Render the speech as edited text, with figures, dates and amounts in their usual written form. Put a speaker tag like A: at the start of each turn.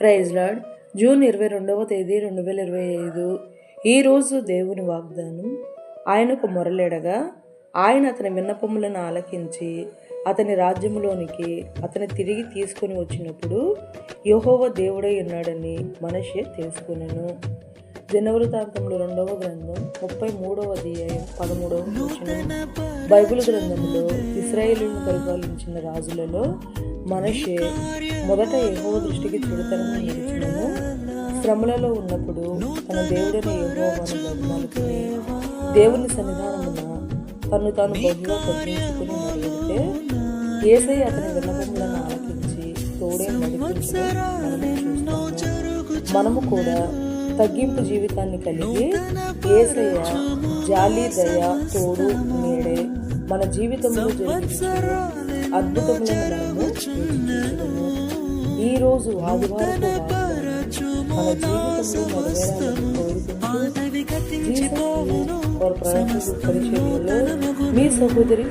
A: Praise lord. June 22వ తేదీ 2025. ఈరోజు దేవుని వాగ్దానం. ఆయనకు మొరలేడగా ఆయన అతని విన్నపములను ఆలకించి అతని రాజ్యములోనికి అతని తిరిగి తీసుకుని వచ్చినప్పుడు యెహోవా దేవుడై ఉన్నాడని మనష్షే తెలుసుకొనెను. దినవృత్తాంతములు 2వ గ్రంథం 33వ అధ్యాయం 13వ వచనం. బైబిల్ గ్రంథంలో ఇశ్రాయేలును పరిపాలించిన రాజులలో మనష్షే మొదట యెహోవా దృష్టికి చెడుతనము నిలిచినను. శ్రమలలో ఉన్నప్పుడు తన దేవుడైన యెహోవాను బతిమాలుకుని దేవుని సన్నిధానమున తను తాను బహుగా తగ్గించుకుని మొదలెడితే యేసయ్య అతని విన్నపములను ఆలకించి తోడే నడిపించడం మనము కూడా తగ్గింపు జీవితాన్ని కలిగి యేసయ్య జాలి, దయ, తోడు, నీడే మన జీవితంలో జరిగించే అద్భుతములను మనము చూస్తున్నాము. ఈరోజు ఆదివారపు మన జీవితంలో నెరవేరాలని కోరుకుంటూ పరిచర్యలో మీ సహోదరి.